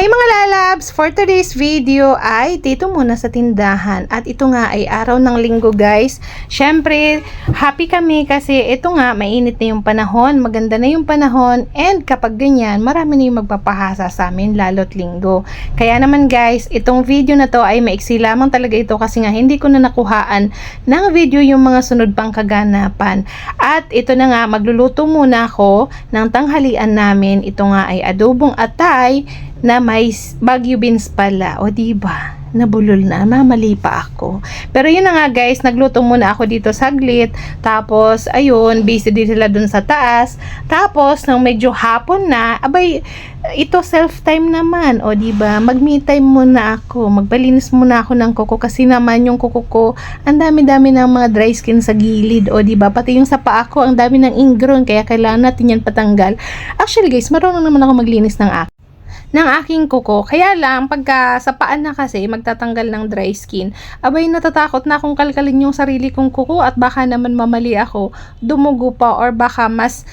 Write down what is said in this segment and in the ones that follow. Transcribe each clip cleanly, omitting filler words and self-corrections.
Hi mga lalabs! For today's video ay dito muna sa tindahan at ito nga ay araw ng linggo guys. Syempre, happy kami kasi ito nga mainit na yung panahon, maganda na yung panahon and kapag ganyan, marami na yung magpapahasa sa amin lalo't linggo. Kaya naman guys, itong video na to ay maiksi lamang talaga ito kasi nga hindi ko na nakuhaan ng video yung mga sunod pang kaganapan. At ito na nga, magluluto muna ako ng tanghalian namin. Ito nga ay adobong atay na may Baguio beans pala. O diba? Nabulol na. Mamali pa ako. Pero yun na nga guys, nagluto muna ako dito saglit. Tapos, ayun, busy din sila dun sa taas. Tapos, nang medyo hapon na, abay, ito self-time naman. O diba? Mag-me time muna ako. Magpalinis muna ako ng kuko. Kasi naman yung kuko ko, ang dami-dami ng mga dry skin sa gilid. O diba? Pati yung sa paa ko, ang dami ng ingrown. Kaya kailangan natin yan patanggal. Actually guys, marunong naman ako maglinis ng aking kuko. Kaya lang, pagka sa paan na kasi, magtatanggal ng dry skin, abay natatakot na akong kalkalin yung sarili kong kuko at baka naman mamali ako, dumugo pa or baka mas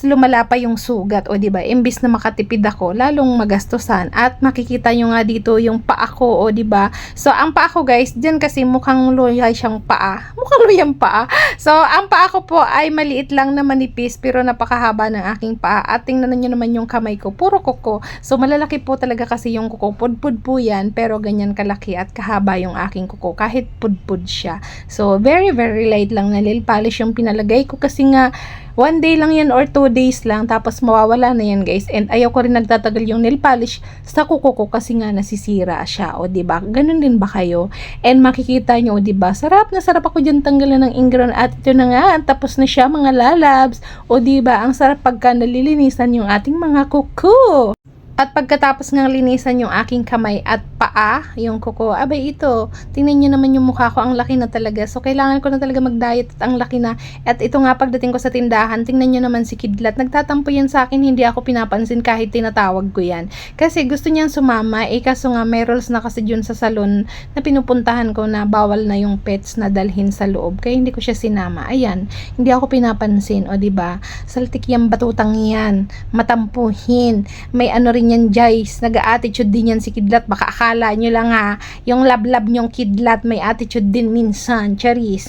lumala pa yung sugat o diba, imbis na makatipid ako, lalong magastusan. At makikita nyo nga dito yung paa ko o diba. So ang paa ko guys, dyan kasi mukhang luya siyang paa, mukhang luyang paa. So ang paa ko po ay maliit lang na manipis pero napakahaba ng aking paa. At tingnan nyo naman yung kamay ko, puro kuko. So malalaki po talaga kasi yung kuko, pudpud po yan, pero ganyan kalaki at kahaba yung aking kuko kahit pudpud siya. So very light lang na nail polish yung pinalagay ko kasi nga 1 day lang yan or 2 days lang tapos mawawala na yan guys. And ayaw ko rin nagtatagal yung nail polish sa kuko ko kasi nga nasisira siya. O diba? Ganun din ba kayo? And makikita nyo, o diba? Sarap na sarap ako dyan tanggalan ng ingrown. At ito na nga, tapos na siya mga lalabs. O diba? Ang sarap pagka nalilinisan yung ating mga kuko. At pagkatapos ng linisan yung aking kamay at paa, yung kuko, abay ito, tingnan nyo naman yung mukha ko, ang laki na talaga. So, kailangan ko na talaga mag-diet at ang laki na. At ito nga, pagdating ko sa tindahan, tingnan nyo naman si Kidlat. Nagtatampo yan sa akin, hindi ako pinapansin kahit tinatawag ko yan. Kasi gusto niyang sumama, kaso nga may rules na kasi dyan sa salon na pinupuntahan ko na bawal na yung pets na dalhin sa loob. Kaya hindi ko siya sinama. Ayan, hindi ako pinapansin. O diba? Saltik yung batutang yan. Matampuhin. May ano rin yan guys, nag-attitude din yan si Kidlat, baka akala nyo lang ha, yung lab-lab nyong Kidlat may attitude din minsan, charis.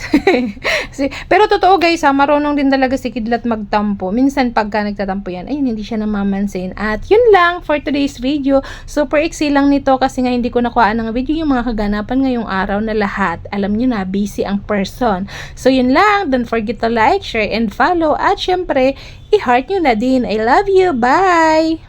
Pero totoo guys ha, marunong din talaga si Kidlat magtampo, minsan pagka nagtatampo yan, ayun, hindi siya namamansin. At yun lang for today's video, super iksi lang nito kasi nga hindi ko nakuha ng video yung mga kaganapan ngayong araw na lahat, alam nyo na, busy ang person. So yun lang, don't forget to like, share, and follow, at syempre, i-heart nyo na din. I love you, bye!